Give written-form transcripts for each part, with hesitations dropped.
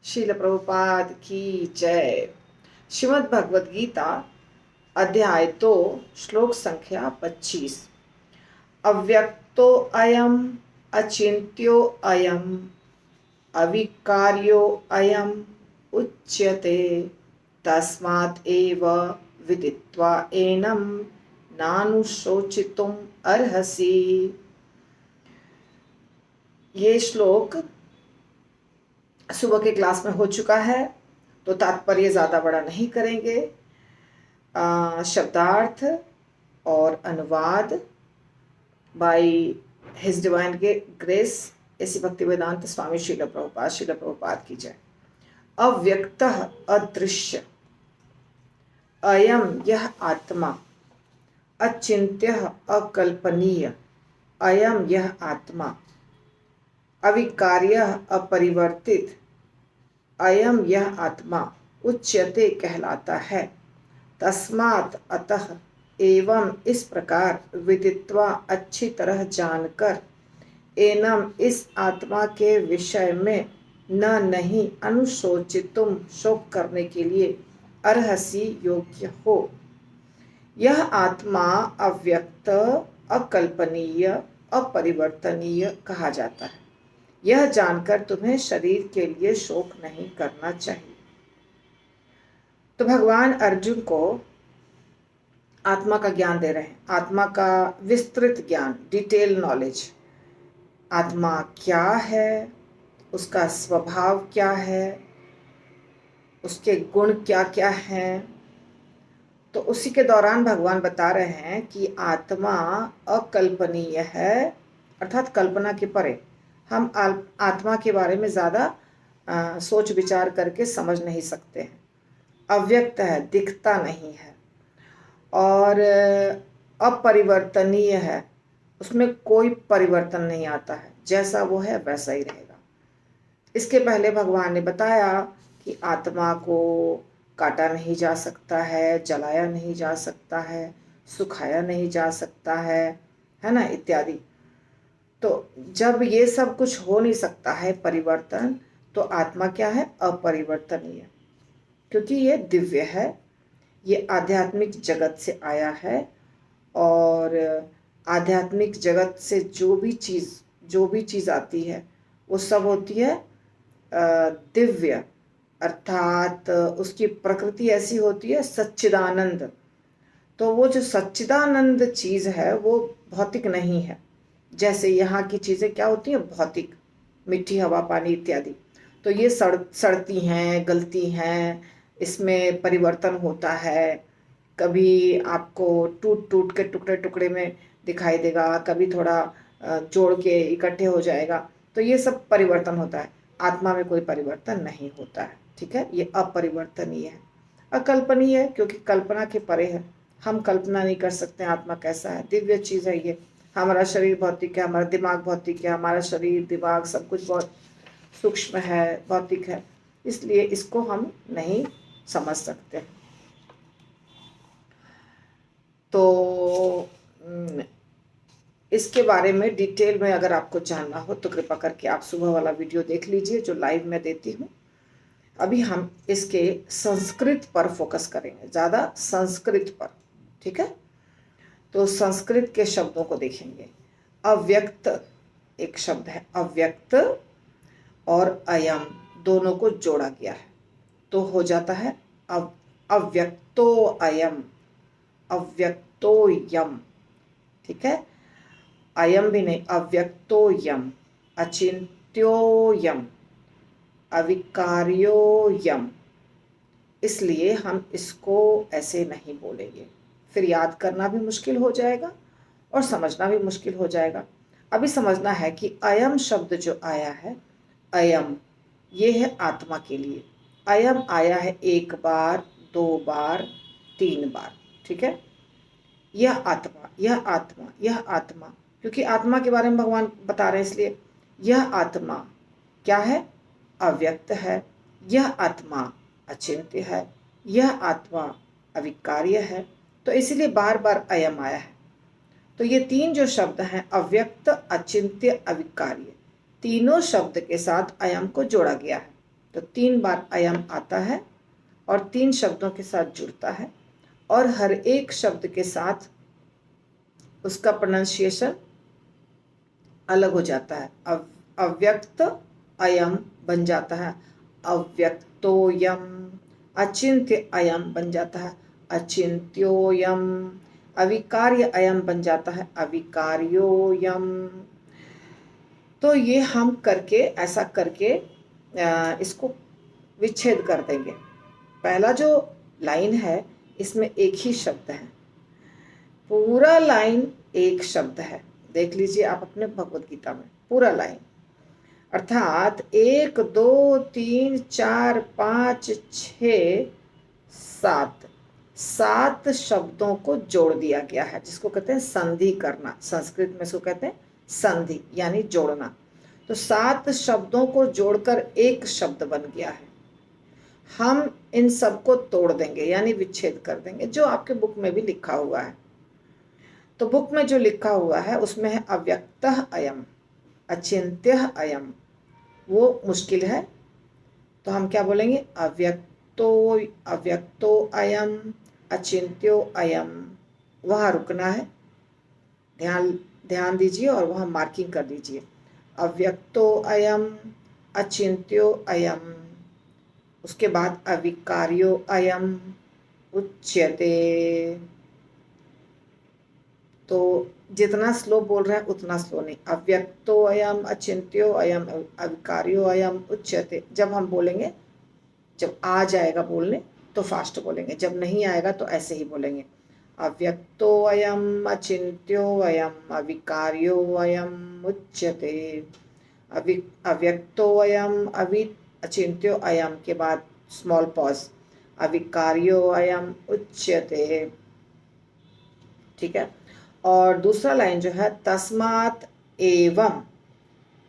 श्रील प्रभुपाद की जय। श्रीमद् भगवद गीता अध्याय 2 श्लोक संख्या 25। अव्यक्तो अयम अचिन्त्यो अयम अविकार्यो अयम उच्यते तस्मात् एव विदित्वा एनं नानुशोचितुम् अर्हसि। ये श्लोक सुबह के क्लास में हो चुका है, तो तात्पर्य ज़्यादा बड़ा नहीं करेंगे। शब्दार्थ और अनुवाद बाय हिज डिवाइन ग्रेस ऐसी भक्तिवेदांत स्वामी श्रील प्रभुपाद की जय। अव्यक्तः अदृश्य, अयम यह आत्मा, अचिन्त्यः अकल्पनीय, अयम यह आत्मा, अविकार्यः अपरिवर्तित, अयम यह आत्मा उच्यते कहलाता है। तस्मात् अतः एवं इस प्रकार विदित्वा अच्छी तरह जानकर, एनम इस आत्मा के विषय में न नहीं अनुशोचितुम शोक करने के लिए अर्हसि योग्य हो। यह आत्मा अव्यक्त, अकल्पनीय, अपरिवर्तनीय कहा जाता है। यह जानकर तुम्हें शरीर के लिए शोक नहीं करना चाहिए। तो भगवान अर्जुन को आत्मा का ज्ञान दे रहे हैं, आत्मा का विस्तृत ज्ञान, डिटेल नॉलेज। आत्मा क्या है, उसका स्वभाव क्या है, उसके गुण क्या क्या हैं। तो उसी के दौरान भगवान बता रहे हैं कि आत्मा अकल्पनीय है, अर्थात कल्पना के परे। हम आत्मा के बारे में ज़्यादा सोच विचार करके समझ नहीं सकते हैं। अव्यक्त है, दिखता नहीं है, और अपरिवर्तनीय है, उसमें कोई परिवर्तन नहीं आता है, जैसा वो है वैसा ही रहेगा। इसके पहले भगवान ने बताया कि आत्मा को काटा नहीं जा सकता है, जलाया नहीं जा सकता है, सुखाया नहीं जा सकता है ना, इत्यादि। तो जब ये सब कुछ हो नहीं सकता है परिवर्तन, तो आत्मा क्या है? अपरिवर्तनीय, क्योंकि ये दिव्य है, ये आध्यात्मिक जगत से आया है, और आध्यात्मिक जगत से जो भी चीज़ आती है वो सब होती है दिव्य, अर्थात उसकी प्रकृति ऐसी होती है सच्चिदानंद। तो वो जो सच्चिदानंद चीज़ है वो भौतिक नहीं है। जैसे यहाँ की चीज़ें क्या होती हैं? भौतिक, मिट्टी, हवा, पानी इत्यादि। तो ये सड़ती हैं, गलती हैं, इसमें परिवर्तन होता है। कभी आपको टूट टूट के टुकड़े टुकड़े में दिखाई देगा, कभी थोड़ा जोड़ के इकट्ठे हो जाएगा। तो ये सब परिवर्तन होता है। आत्मा में कोई परिवर्तन नहीं होता है, ठीक है। ये अपरिवर्तनीय है, अकल्पनीय है, क्योंकि कल्पना के परे है। हम कल्पना नहीं कर सकते आत्मा कैसा है, दिव्य चीज़ है ये। हमारा शरीर भौतिक है, हमारा दिमाग भौतिक है, हमारा शरीर दिमाग सब कुछ बहुत सूक्ष्म है, भौतिक है, इसलिए इसको हम नहीं समझ सकते। तो इसके बारे में डिटेल में अगर आपको जानना हो तो कृपा करके आप सुबह वाला वीडियो देख लीजिए जो लाइव में देती हूँ। अभी हम इसके संस्कृत पर फोकस करेंगे, ज़्यादा संस्कृत पर, ठीक है। तो संस्कृत के शब्दों को देखेंगे। अव्यक्त एक शब्द है, अव्यक्त और अयम दोनों को जोड़ा गया है, तो हो जाता है अव्यक्तो अयम, अव्यक्तो यम, ठीक है। अयम भी नहीं, अव्यक्तो यम, अचिन्त्यो यम, अविकार्यो यम। इसलिए हम इसको ऐसे नहीं बोलेंगे, फिर याद करना भी मुश्किल हो जाएगा और समझना भी मुश्किल हो जाएगा। अभी समझना है कि अयम शब्द जो आया है, अयम ये है आत्मा के लिए। अयम आया है 1 बार, 2 बार, 3 बार, ठीक है। यह आत्मा, यह आत्मा, यह आत्मा, क्योंकि आत्मा के बारे में भगवान बता रहे हैं, इसलिए यह आत्मा क्या है? अव्यक्त है। यह आत्मा अचिंत्य है, यह आत्मा अविकार्य है। तो इसलिए बार बार अयम आया है। तो ये 3 जो शब्द हैं, अव्यक्त, अचिंत्य, अविकार्य, तीनों शब्द के साथ अयम को जोड़ा गया है। तो 3 बार अयम आता है और 3 शब्दों के साथ जुड़ता है और हर एक शब्द के साथ उसका प्रोनाउंसिएशन अलग हो जाता है। अव्यक्त अयम बन जाता है अव्यक्तोयम, अचिंत्य अयम बन जाता है अचिंत्योयम, अविकार्य अयम बन जाता है अविकार्योयम। तो ये हम करके ऐसा करके इसको विच्छेद कर देंगे। पहला जो लाइन है इसमें एक ही शब्द है, पूरा लाइन एक शब्द है। देख लीजिए आप अपने भगवत गीता में पूरा लाइन, अर्थात 1 2 3 4 5 6 7 शब्दों को जोड़ दिया गया है, जिसको कहते हैं संधि करना। संस्कृत में इसको कहते हैं संधि यानी जोड़ना। तो 7 शब्दों को जोड़कर एक शब्द बन गया है। हम इन सबको तोड़ देंगे यानी विच्छेद कर देंगे, जो आपके बुक में भी लिखा हुआ है। तो बुक में जो लिखा हुआ है उसमें है अव्यक्तः अयम, अचिंत्यः अयम, वो मुश्किल है। तो हम क्या बोलेंगे? अव्यक्तो अयम, अचिंत्यो अयम। वहाँ रुकना है, ध्यान दीजिए और वहाँ मार्किंग कर दीजिए। अव्यक्तो अयम, अचिंत्यो अयम, उसके बाद अविकार्यो अयम उच्यते। तो जितना स्लो बोल रहे हैं उतना स्लो नहीं। अव्यक्तो अयम, अचिंत्यो अयम, अविकार्यो अयम उच्यते। जब हम बोलेंगे, जब आ जाएगा बोलने तो फास्ट बोलेंगे, जब नहीं आएगा तो ऐसे ही बोलेंगे। अव्यक्तो अयम, अचिंत्यो अयम, अविकार्यो अयम उच्यते। अव्यक्तो अयम, अचिंत्यो अयम के बाद स्मॉल पॉज, अविकार्यो अयम उच्यते। ठीक है। और दूसरा लाइन जो है तस्मात् एवं,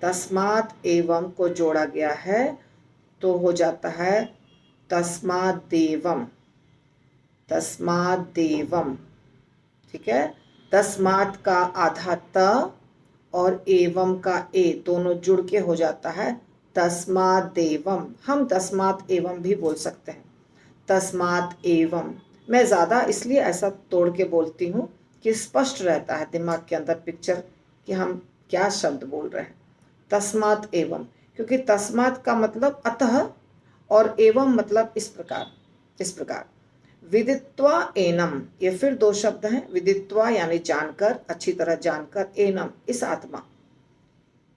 तस्मात् एवं को जोड़ा गया है तो हो जाता है तस्मात् देवम, तस्मात् देवम। ठीक है। तस्मात् का आधा त और एवं का ए दोनों जुड़ के हो जाता है तस्मात् देवम। हम तस्मात् एवं भी बोल सकते हैं, तस्मात् एवं। मैं ज़्यादा इसलिए ऐसा तोड़ के बोलती हूँ कि स्पष्ट रहता है दिमाग के अंदर पिक्चर कि हम क्या शब्द बोल रहे हैं। तस्मात् एवं, क्योंकि तस्मात् का मतलब अतः और एवं मतलब इस प्रकार। विदित्वा एनम, ये फिर 2 शब्द हैं। विदित्वा यानी जानकर, अच्छी तरह जानकर, एनम इस आत्मा।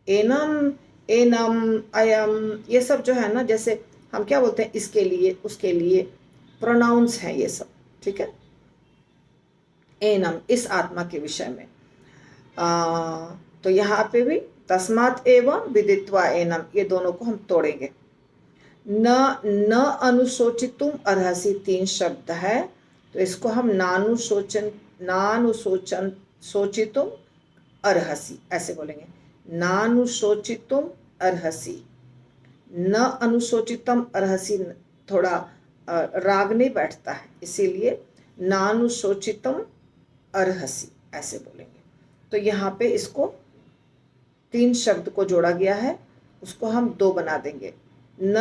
एनम, एनम, अयम, ये सब जो है ना, जैसे हम क्या बोलते हैं इसके लिए, उसके लिए, प्रोनाउंस हैं ये सब। ठीक है। एनम इस आत्मा के विषय में। तो यहाँ पे भी तस्मात् एवं विदित्वा एनम, ये दोनों को हम तोड़ेंगे। न अनुशोचितुम अर्हसि 3 शब्द है, तो इसको हम नानुशोचन सोचितुम अर्हसि ऐसे बोलेंगे। नानुशोचितुम अर्हसि, न अनुशोचितम अर्हसि थोड़ा राग नहीं बैठता है, इसीलिए नानुशोचितम अर्हसि ऐसे बोलेंगे। तो यहाँ पे इसको 3 शब्द को जोड़ा गया है, उसको हम 2 बना देंगे। न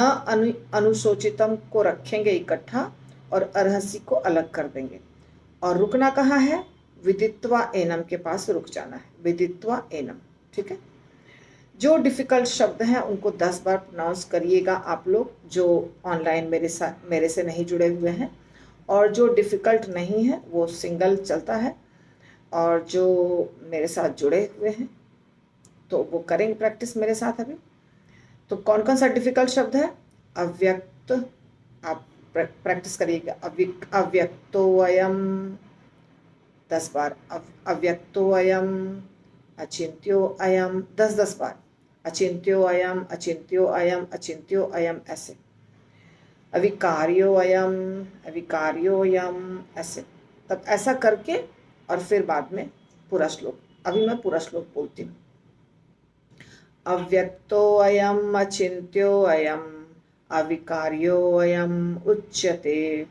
अनुशोचितम को रखेंगे इकट्ठा और अर्हसि को अलग कर देंगे। और रुकना कहाँ है? विदित्वा एनम के पास रुक जाना है, विदित्वा एनम। ठीक है। जो डिफ़िकल्ट शब्द हैं उनको 10 बार प्रोनाउंस करिएगा आप लोग, जो ऑनलाइन मेरे से नहीं जुड़े हुए हैं। और जो डिफ़िकल्ट नहीं है वो सिंगल चलता है, और जो मेरे साथ जुड़े हुए हैं तो वो करेंगे प्रैक्टिस मेरे साथ अभी। तो कौन कौन सा डिफ़िकल्ट शब्द है? अव्यक्त, आप प्रैक्टिस करिएगा। अव्यक्तो अयम 10 बार, अव्यक्तो अयम, अचिंत्यो अयम 10 बार, अचिंत्यो अयम, अचिंत्यो अयम, अचिंत्यो अयम ऐसे। अविकार्यो अयम, अविकार्यो अयम ऐसे। तब ऐसा करके और फिर बाद में पूरा श्लोक। अभी मैं पूरा श्लोक बोलती हूँ। अव्यक्तो अयम, अचिंत्यो अयम, अविकार्यो अयम उच्यते।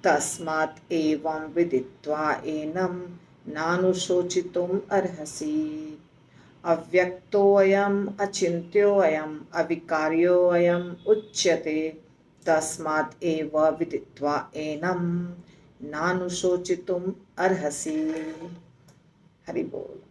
तस्मात् एवं विदित्वा एनम नानुशोचितुम अर्हसि। अव्यक्तोऽयम् अचिन्त्योऽयम् अविकार्योऽयम् उच्यते तस्मात् एव विदित्वा एनं नानुशोचितुम् अर्हसि। हरि बोल।